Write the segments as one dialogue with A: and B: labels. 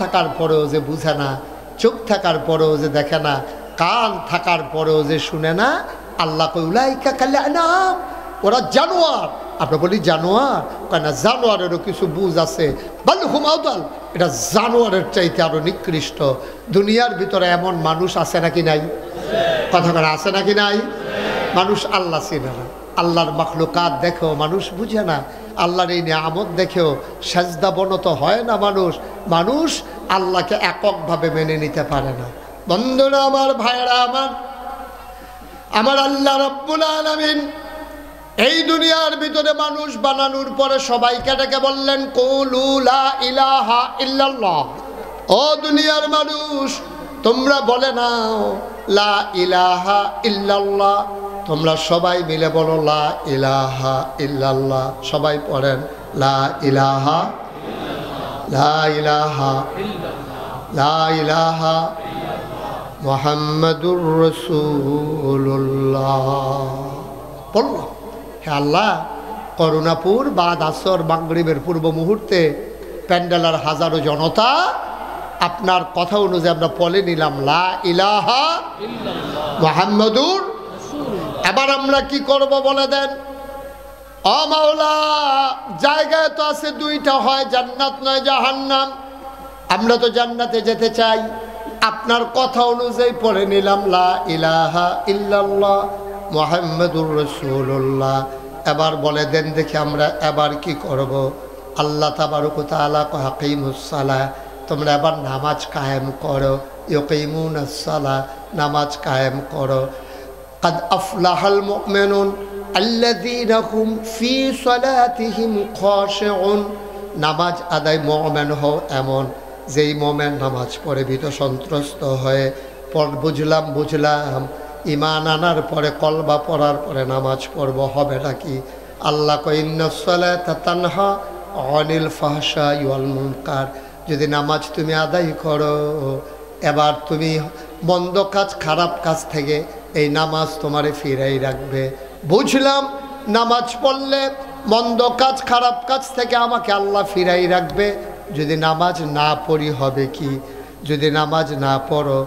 A: থাকার পরেও যে বুঝে না, চোখ থাকার পরেও যে দেখে না, কান থাকার পরেও যে শুনে না, আল্লাহ কই উলাইকা কাল আনাম, ওরা জানোয়ার। আমরা বলি জানোয়ার, কেন জানোয়ারেরও কিছু বুঝ আছে, বাল হুম আদাল, এটা জানোয়ারের চাইতে আরো নিকৃষ্ট। দুনিয়ার ভিতরে এমন মানুষ আছে নাকি নাই? কথা করে আছে নাকি নাই? মানুষ আল্লাহ চিনে না, আল্লাহর মাখলুকাত দেখেও মানুষ বুঝে না, আল্লাহর এই নিয়ামত দেখেও সাজদা বনত হয় না মানুষ। মানুষ আল্লাহকে এককভাবে মেনে নিতে পারে না। বন্ধুরা আমার, ভাইরা আমার আল্লাহ রাব্বুল আলামিন এই দুনিয়ার ভিতরে মানুষ বানানোর পরে সবাইকে ডেকে বললেন কুলু লা ইলাহা ইল্লাল্লাহ। ও দুনিয়ার মানুষ, তোমরা বলে নাও লা ইলাহা ইল্লাল্লাহ। তোমরা সবাই মিলে বলো লা ইলাহা ইল্লাল্লাহ। সবাই পড়েন লা ইলাহা, লা ইলাহা, লা ইলাহা মুহাম্মাদুর রাসূলুল্লাহ। বললাম হে আল্লাহ, করুণাপুর বাদ আসর মাগরিবের পূর্ব মুহূর্তে প্যান্ডেলের হাজারো জনতা আপনার কথা অনুযায়ী আমরা পড়ে নিলাম লা ইলাহা মুহাম্মাদুর। এবার আমরা কি করব বলে দেন? ও মাওলা, জায়গায় তো আছে দুইটা, হয় জান্নাত নয় জাহান্নাম। আমরা তো জান্নাতে যেতে চাই, আপনার কথা অনুযায়ী পড়ে নিলাম লা ইলাহা ইল্লাল্লাহ মুহাম্মাদুর রাসূলুল্লাহ। এবার বলে দেন দেখি আমরা এবার কি করব? আল্লাহ তাবারক ওয়া তাআলা কয় আকিমুস সালাহ, তোমরা এবার নামাজ কায়েম করো। ইউকিমুনাস সালাহ, নামাজ কায়েম করো। قد أفلح المؤمنون الذين هم في صلاتهم خاشعون। নামাজ আদায় মুমিন হও এমন যেই মুমিন নামাজ পড়ে ভীত সন্ত্রস্ত হয়ে বুঝলাম ঈমান আনার পরে কলবা পড়ার পরে নামাজ পড়ব, হবে নাকি? আল্লাহ কয় ইন্নাস সালাতা তানহা আনিল ফাহশাই ওয়াল মুনকার। যদি নামাজ তুমি আদায় করো, এবার তুমি মন্দ কাজ খারাপ কাজ থেকে এই নামাজ তোমারে ফিরাই রাখবে। বুঝলাম নামাজ পড়লে মন্দ কাজ খারাপ কাজ থেকে আমাকে আল্লাহ ফিরাই রাখবে। যদি নামাজ না পড়ি হবে কি? যদি নামাজ না পড়ো,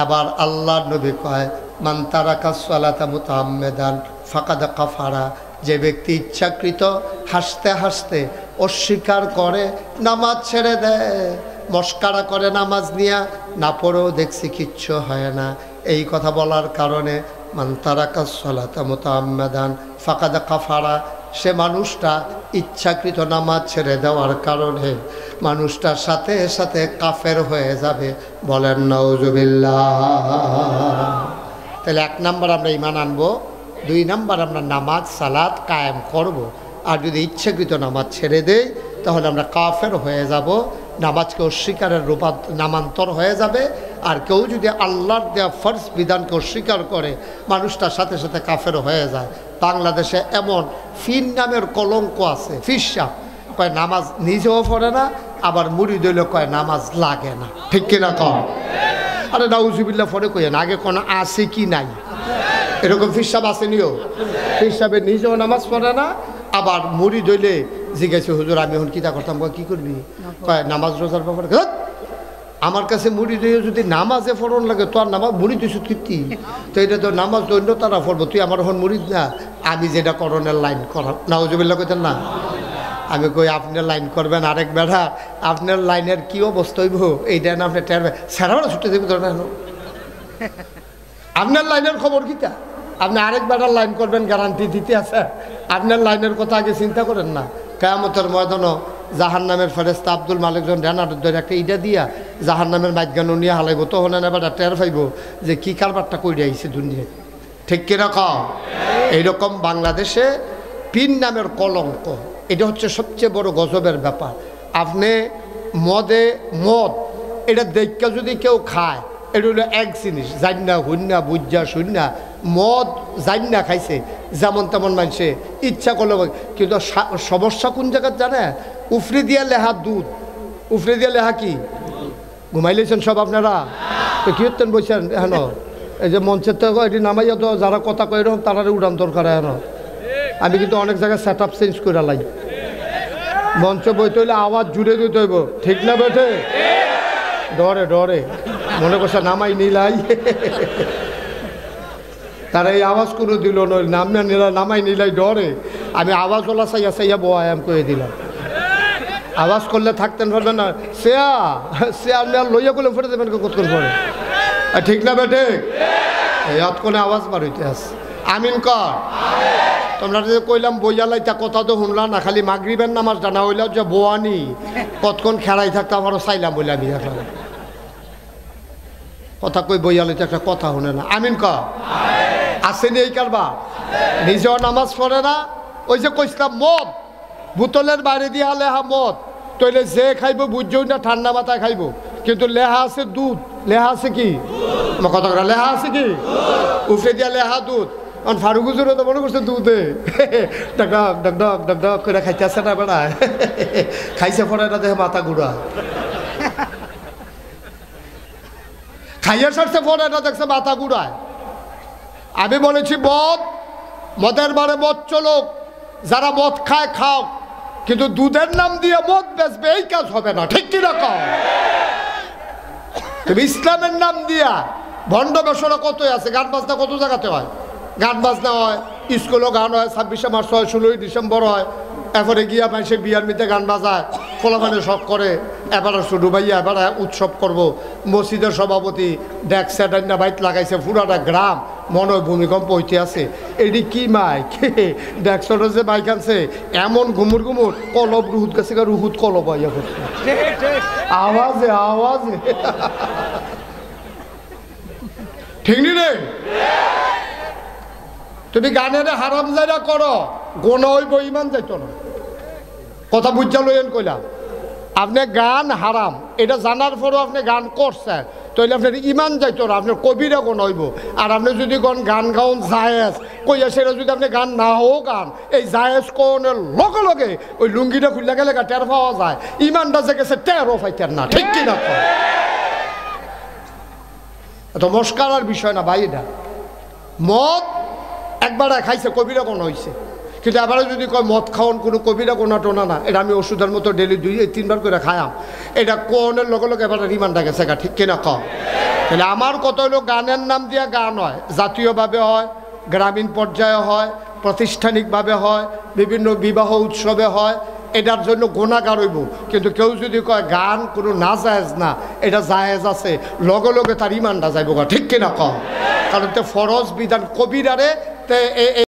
A: এবার আল্লাহর নবী কয় মান তারাকাস সালাতা মুতাআম্মিদান ফাকাদ কাফারা। যে ব্যক্তি ইচ্ছাকৃত হাসতে হাসতে অস্বীকার করে নামাজ ছেড়ে দেয়, মস্কারা করে নামাজ নিয়ে, না পড়েও দেখছি কিচ্ছু হয় না। এই কথা বলার কারণে মান তারাকাস সালাতা মুতাআম্মিদান ফাকাদ কাফারা, সে মানুষটা ইচ্ছাকৃত নামাজ ছেড়ে দেওয়ার কারণে মানুষটার সাথে সাথে কাফের হয়ে যাবে। বলেন নাউজুবিল্লাহ। তাহলে 1 নাম্বার আমরা ঈমান আনবো, 2 নাম্বার আমরা নামাজ সালাত কায়েম করব। আর যদি ইচ্ছাকৃত নামাজ ছেড়ে দেই তাহলে আমরা কাফের হয়ে যাব, নামাজকে অস্বীকারের নামান্তর হয়ে যাবে। আর কেউ যদি আল্লাহর দেওয়া ফরজ বিধানকে অস্বীকার করে মানুষটার সাথে সাথে কাফের হয়ে যায়। বাংলাদেশে এমন ফির নামের কলঙ্ক আছে, ফিরসা কয় নামাজ নিজেও পড়ে না, আবার মুড়ি দইলে কয় নামাজ লাগে না। ঠিক কিনা কম? আরে নাউজুবিল্লাহ পরে কই না, আগে কোনো আছে কি নাই? এরকম ফিরসাব আসেনিও, ফিরসাবের নিজেও নামাজ পড়ে না, আবার মুড়ি দইলে জিজ্ঞাসা হুজুর আমি এখন কিতা করতাম, কি করবি? কয় নামাজ রোজার ব্যাপারে। আমার কাছে মুড়ি দিয়ে যদি নামাজে ফোরন লাগে তো আর নামাজ মুড়ি দিস কীর্তি, তো এটা তো নামাজ দৈন্য তারা পড়বো, তুই আমার এখন মুড়ি না, আমি যেটা করণের লাইন করা। নাউজুবিল্লাহ কইতেন না? আমি কই আপনার লাইন করবেন, আরেক বেড়া আপনার লাইনের কি অবস্থা হইব এইটা না আপনি টেরবে, সারাবেলা ছুটে দেবে ধরে না। আপনার লাইনের খবর কিতা? আপনি আরেক বেড়ার লাইন করবেন গ্যারান্টি দিতে আছে? আপনার লাইনের কথা আগে চিন্তা করেন না। কিয়ামতের ময়দানও জাহান্নামের ফেরেশতা আব্দুল মালিক জন রেনার ধরে একটা ইটা দিয়া জাহান্নামের মাইগানো নিয়ে হালাইব, তখন এবার টের পাইব যে কি কারবারটা করে আইছে দুনিয়ায়। ঠিক কিরকম? এইরকম বাংলাদেশে পিন নামের কলঙ্ক, এটা হচ্ছে সবচেয়ে বড় গজবের ব্যাপার। আপনি মদ এটা দেখা যদি কেউ খায়, এটা হলো এক জিনিস, জান্না হুন্না বুঝা শুননা মদ জান্না খাইছে যেমন তেমন মানুষে ইচ্ছা করলো। কিন্তু সমস্যা কোন জায়গায় জানে? উফরে দিয়া লেহা দুধ, উফরে দিয়া লেহা কি ঘুমাইলেছেন সব আপনারা? তো কি হতেন বলছেন এখন এই যে মঞ্চের তো এটি নামাইয়া তো যারা কথা কই এরকম তারারে উড়ান দরকার। এখন আমি কিন্তু অনেক জায়গায় সেট আপ চেঞ্জ করে লাই, মঞ্চ বইতে হইলে আওয়াজ জুড়ে দিতে হইব, ঠিক না বেঠে? ডরে ডরে মনে করছে নামাই নিলাই তারা এই আওয়াজ কোনো দিল নামনা নিলা নামাই নিলাই ডরে আমি আওয়াজ ওলা চাইয়া চাইয়া বয়াম করে দিলাম আওয়াজ করলে থাকতেন পারবে না শেয়ার মেয়ার লইয়া করলে ফেটে দেবেন কতক্ষণ পরে ঠিক না বেটে এত কোনো আওয়াজ বার হইতে আছে আমিন কর তোমরা যে কইলাম বইয়ালাইতা কথা তো শুনলাম না খালি মাগরিবের নামাজ জানা হইলাম যে বোয়ানি কতক্ষণ খেলাই থাকতো আমারও চাইলাম বলে আমি দেখলাম কথা কই বইয়ালাইতে একটা কথা শুনে না আমিন কর আসেনি এই কারবার নিজেও নামাজ পড়ে না ওই যে কইছিলাম মদ বোতলের বাইরে দিয়া লেহা মদ তইলে যে খাইব বুঝছেও না ঠান্ডা মাথায় খাইব কিন্তু লেহা আছে দুধ লেহা আছে কি আমার কথা লেহা আছে কি উফরে দিয়া লেহা দুধ কারণ ফারুক হুজুরও তো মনে করছে দুধে ডাক ডাক ডাক ডাক ডাক করে খাইতে আসে না বেড়ায় খাইছে পরে না দেখে মাথা ঘুরা খাইয়া সারছে পরে না দেখছে মাথা ঘুরায় আমি বলেছি মদের বারে মদ চলুক যারা মদ খায় খাও কিন্তু দুধের নাম দিয়ে মদ বেচবে এই কাজ হবে না ঠিক কি রকম তুমি ইসলামের নাম দিয়া ভণ্ড বেসরা কত আছে গান বাজনা কত জায়গাতে হয় গান বাজনা হয় স্কুলেও গান হয় 26শে মার্চ হয় 16ই ডিসেম্বর হয় এরপরে গিয়া মানুষে বিয়ার মিতে গান বাজায় ফলাফানে শখ করে এবারে শুরু ভাইয়া এবারে উৎসব করব মসজিদের সভাপতি ডেক স্যাডান্ডা বাইট লাগাইছে পুরাটা গ্রাম মনে হয় ভূমিকম্প হইতে আছে এটি কি মাইক ডেকসটা যে বাইক আনছে এমন ঘুমুর ঘুমুর কলব রুহুত গেছে রুহুত কলব আইয়া করছে আওয়াজে আওয়াজে ঠিক নি রে তুমি গানের হারাম জায়গা করো গোনা হইব ইমান যাইতো না কথা বুঝা লইয়েন কইলাম আপনি গান হারাম এটা জানার পরও আপনি গান করছেন তাহলে আপনার ইমান যাইতো না আপনার কবিরা গোনা হইব আর আপনি যদি গান গাউন জায়েজ কইয়া সেটা যদি আপনি গান না হোক গান এই জায়েজ কোনের লগে লগে ওই লুঙ্গিটা খুললে গেলে টের পাওয়া যায় ইমানটা যে গেছে টেরও পাইতেন না ঠিক কিনা এত মস্কারার বিষয় না ভাই এটা মদ একবার খাইছে কবিরা কোন হয়েছে কিন্তু এবারে যদি কয় মদ খাওয়ান কোনো কবিরা কোনা টোনা না এটা আমি ওষুধের মতো ডেলি 2-3 বার করে খায়াম এটা কোনের লগে লগে এবার রিমান্ডা গেছে গা ঠিক কিনা কম তাহলে আমার কত হলো গানের নাম দিয়া গান হয় জাতীয়ভাবে হয় গ্রামীণ পর্যায়ে হয় প্রাতিষ্ঠানিকভাবে হয় বিভিন্ন বিবাহ উৎসবে হয় এটার জন্য গুণাগার হইব কিন্তু কেউ যদি কয় গান কোনো না জায়েজ না এটা জায়েজ আছে লগে লগে তার ইমানটা যাইব ঠিক কিনা কম কারণ তো ফরজ বিধান কবিরারে